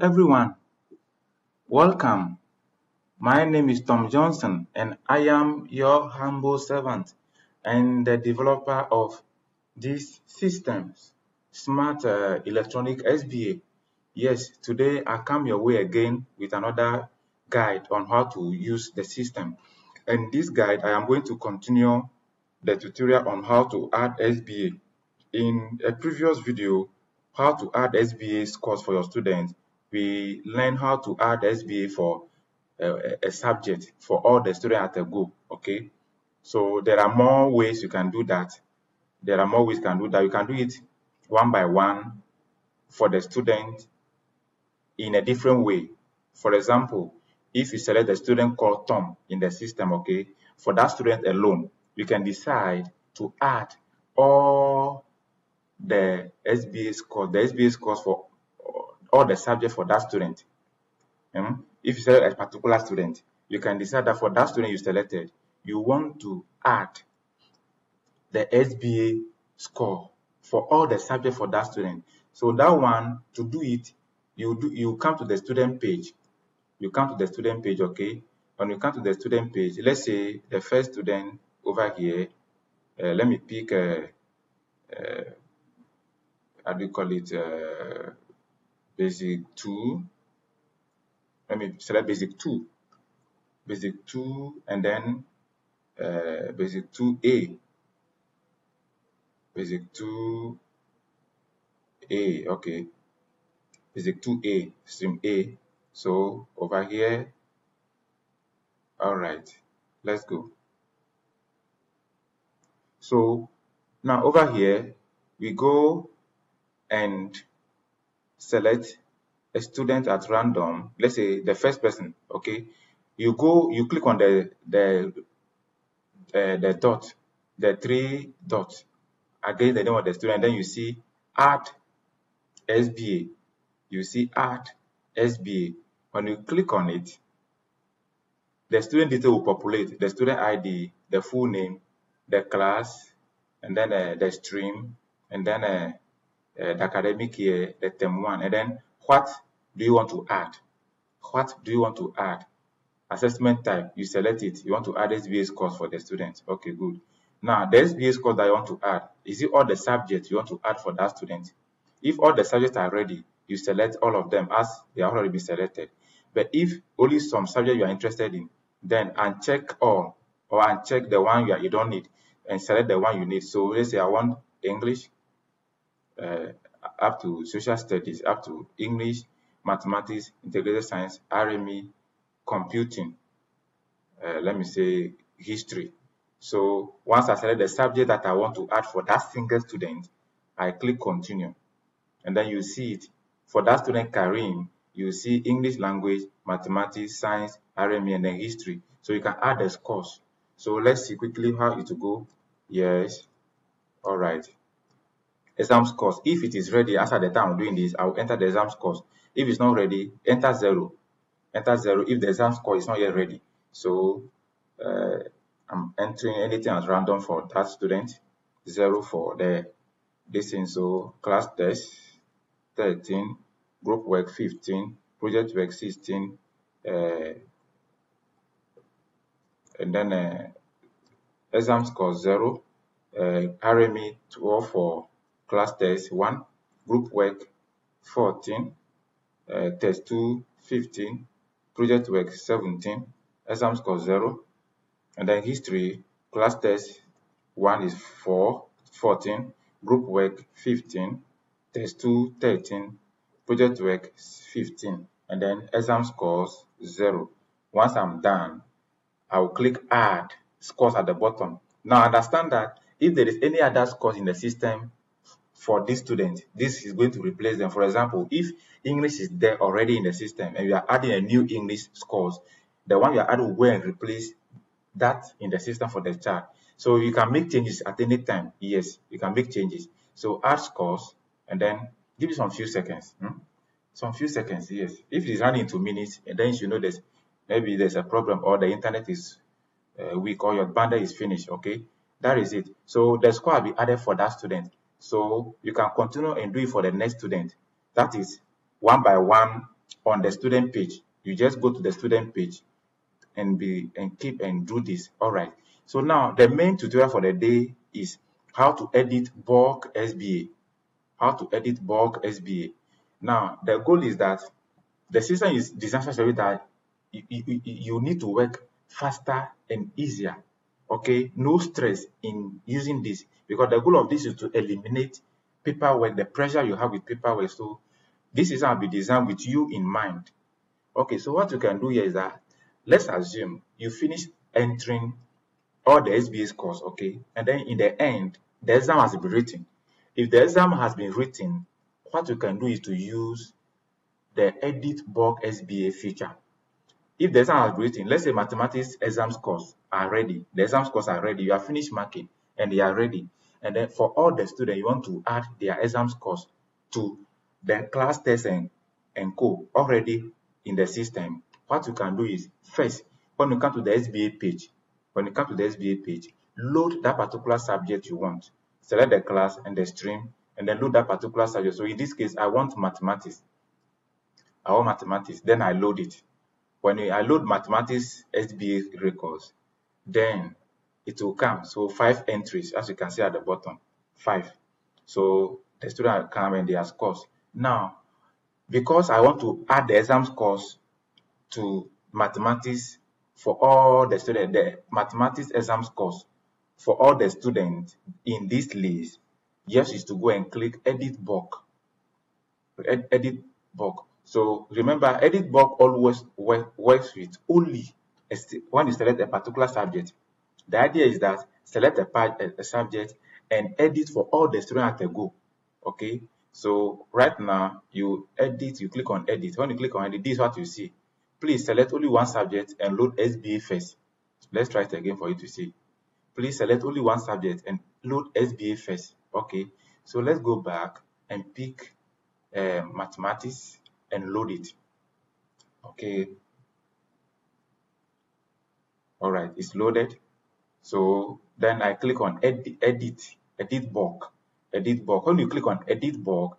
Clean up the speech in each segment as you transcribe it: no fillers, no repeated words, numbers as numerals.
everyone, welcome. My name is Tom Johnson and I am your humble servant and the developer of these systems, Smart Electronic SBA. Yes, today I come your way again with another guide on how to use the system. And this guide, I am going to continue the tutorial on how to add SBA. In a previous video, how to add SBA scores for your students, we learned how to add SBA for a subject for all the students at a go. Okay, so there are more ways you can do that. There are more ways you can do that. You can do it one by one for the student in a different way. For example, if you select the student called Tom in the system, okay, for that student alone, you can decide to add all the SBA scores for all the subjects for that student. If you select a particular student, you can decide that for that student you selected, you want to add the SBA score for all the subjects for that student. So that one, to do it, you come to the student page. You come to the student page, okay? When you come to the student page, let's say the first student over here, let me pick how do you call it, basic 2. Let me select basic 2, and then basic 2A, basic 2A, okay, basic 2A, stream A. So over here, all right, let's go. So now over here, we go and select a student at random. Let's say the first person, okay. You click on the dot, the 3 dots against the name of the student. Then you see add SBA. You see add SBA. When you click on it, the student detail will populate: the student ID, the full name, the class, and then the stream, and then the academic year, the term 1, and then what do you want to add? What do you want to add? Assessment type, you select it. You want to add SBA scores for the student. Okay, good. Now, the SBA scores that you want to add, is it all the subjects you want to add for that student? If all the subjects are ready, you select all of them as they are already been selected. But if only some subject you are interested in, then uncheck all or uncheck the one you don't need and select the one you need. So let's say I want English, up to social studies, up to English, mathematics, integrated science, RME, computing, let me say history. So once I select the subject that I want to add for that single student, I click continue, and then you see it for that student Karim. You see English language, mathematics, science, RME, and then history. So you can add the scores. So let's see quickly how it will go. Yes, all right. Exam scores. If it is ready, as at the time I'm doing this, I'll enter the exam scores. If it's not ready, enter 0. Enter 0 if the exam score is not yet ready. So I'm entering anything as random for that student. 0 for the thing. So class test 13, group work 15, project work 16, and then exam score 0, RME 12 for class test 1, group work 14, test 2 15, project work 17, exam score 0, and then history class test 1 is 14, group work 15, test 2 13, project work 15, and then exam scores 0. Once I'm done, I will click add scores at the bottom. Now understand that if there is any other scores in the system for this student, this is going to replace them. For example, if English is there already in the system and you are adding a new English scores, the one you are adding will go and replace that in the system for the child. So you can make changes at any time. Yes, you can make changes. So add scores and then give it some few seconds. Some few seconds, yes. If it is running into minutes, and then you should know that maybe there's a problem or the internet is weak or your bundle is finished. Okay, that is it. So the score will be added for that student. So you can continue and do it for the next student. That is one by one on the student page. You just go to the student page and keep and do this. All right. So now the main tutorial for the day is how to edit bulk SBA. How to edit bulk SBA. Now the goal is that the system is designed such a way that you need to work faster and easier. Okay, no stress in using this, because the goal of this is to eliminate paperwork, the pressure you have with paperwork. So this is how be designed with you in mind. Okay, so what you can do here is that let's assume you finish entering all the SBA scores, okay, and then in the end the exam has been written. If the exam has been written, what you can do is to use the edit bulk SBA feature. If the exam has been written, let's say mathematics exam scores are ready, the exam scores are ready, you have finished marking and they are ready, and then for all the students you want to add their exam scores to the class test and co already in the system. What you can do is, first, when you come to the SBA page, load that particular subject you want. Select the class and the stream, and then load that particular subject. So in this case, I want mathematics. Then I load it. When I load mathematics SBA records, then it will come. So 5 entries, as you can see at the bottom, 5. So the student will come and their scores. Now, because I want to add the exam scores to mathematics for all the students, the mathematics exam scores for all the students in this list, yes, is to go and click edit bulk. Edit bulk. So remember, edit bulk always works with only when you select a particular subject. The idea is that select a subject and edit for all the students at a go. Okay, so right now you edit, you click on edit. When you click on edit, this is what you see. Please select only one subject and load SBA first. Let's try it again for you to see. Please select only one subject and load SBA first. Okay, so let's go back and pick mathematics and load it. Okay, all right, it's loaded. So then I click on edit bulk. When you click on edit bulk,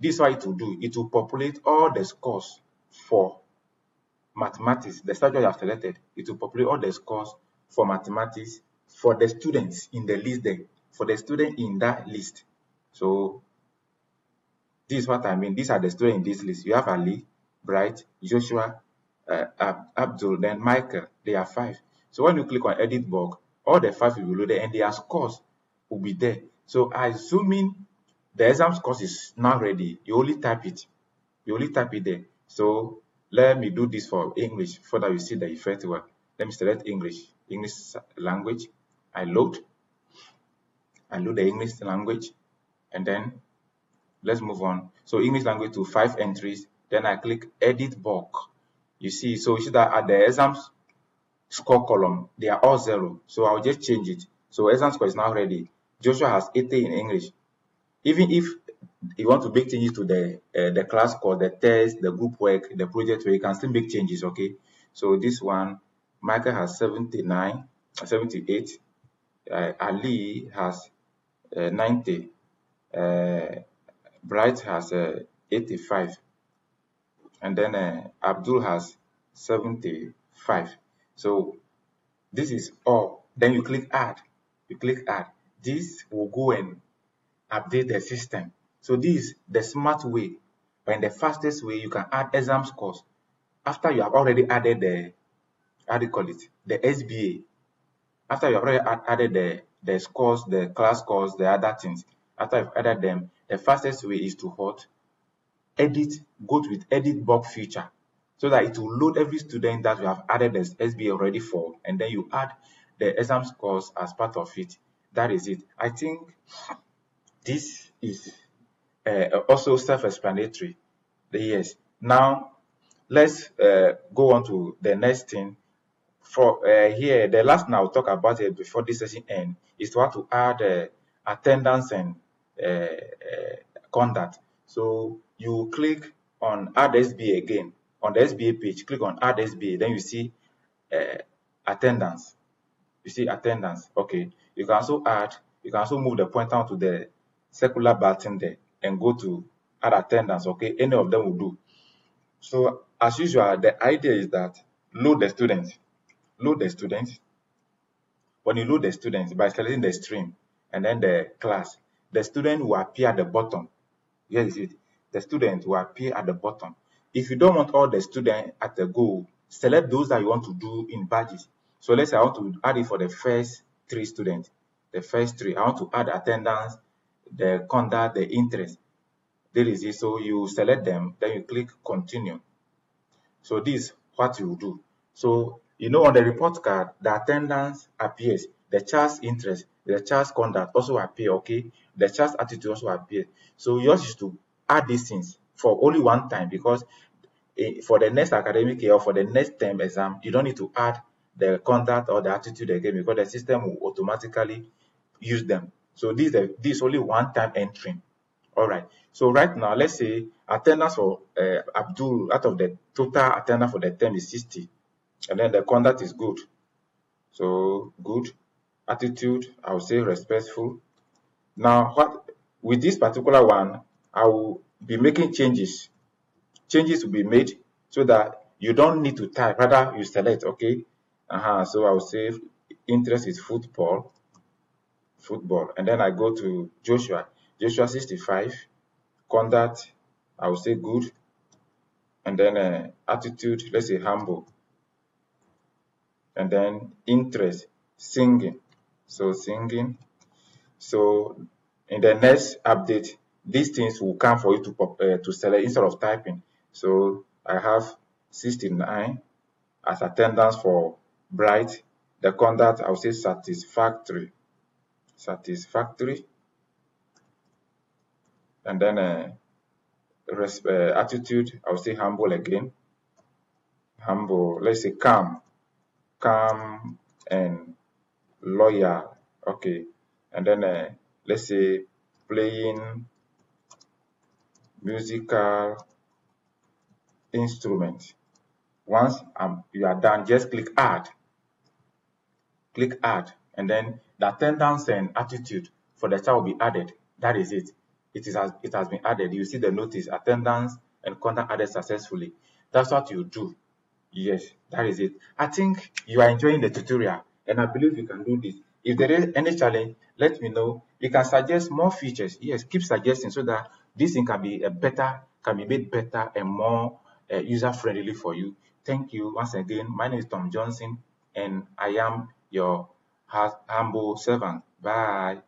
this is what it will do. It will populate all the scores for mathematics, the subject you have selected. It will populate all the scores for mathematics for the students in the list there, for the student in that list. So this is what I mean. These are the students in this list. You have Ali, Bright, Joshua, Abdul, then Michael. They are 5. So when you click on edit bulk, all the 5 will be loaded and their scores will be there. So assuming the exam scores is now ready, you only type it. There. So let me do this for English so that you see the effect well. Let me select English language. I load the English language, and then let's move on. So English language to 5 entries. Then I click edit bulk. You see, so you see that at the exam score column, they are all 0. So I'll just change it. So exam score is now ready. Joshua has 80 in English. Even if you want to make changes to the class score, the test, the group work, the project work, you can still make changes. Okay. So this one, Michael has 78. Ali has 90. Bright has 85. And then Abdul has 75. So this is all. Then you click add. This will go and update the system. So this is the smart way, and the fastest way you can add exam scores after you have already added the the SBA. After you have already added the scores, the class scores, the other things. After you've added them, the fastest way is to go with edit bulk feature, so that it will load every student that you have added the SBA already for, and then you add the exam scores as part of it. That is it. I think this is also self-explanatory. Yes. Now let's go on to the next thing. For here, the last thing I'll talk about it before this session ends is to how to add attendance and conduct. So you click on add SBA again on the SBA page. Click on add SBA, then you see attendance. You see attendance. Okay. You can also move the pointer to the circular button there and go to add attendance. Okay, any of them will do. So as usual, the idea is that load the students. Load the students. When you load the students by selecting the stream and then the class, the student will appear at the bottom. Here is it. The student will appear at the bottom. If you don't want all the students at the goal, select those that you want to do in badges. So let's say I want to add it for the first 3 students. The first 3, I want to add attendance, the conduct, the interest. There is it. So you select them, then you click continue. So this is what you do. So on the report card, the attendance appears, the child's interest, the child's conduct also appear, okay? The child's attitude also appears. So yours is to add these things for only one time, because for the next academic year or for the next term exam, you don't need to add the conduct or the attitude again, because the system will automatically use them. So this is only one time entry. All right. So right now, let's say attendance for Abdul, out of the total attendance for the term is 60, and then the conduct is good. So good. Attitude, I would say respectful. Now, what with this particular one, I will be making changes. Changes will be made so that you don't need to type, rather you select, okay? So I will say interest is football, and then I go to Joshua 65, conduct, I will say good, and then attitude, let's say humble, and then interest, singing. So singing. So in the next update, these things will come for you to select instead of typing. So I have 69 as attendance for Bright. The conduct, I will say satisfactory, and then attitude, I will say humble again, humble. Let's say calm and loyal, okay. And then let's say playing musical instrument. Once you are done, just click add, and then the attendance and attitude for the child will be added. That is it. It has been added. You see the notice, attendance and conduct added successfully. That's what you do. Yes, that is it. I think you are enjoying the tutorial, and I believe you can do this. If there is any challenge, let me know. You can suggest more features. Yes, keep suggesting so that this thing can be made better and more user friendly for you. Thank you once again. My name is Tom Johnson, and I am your humble servant. Bye.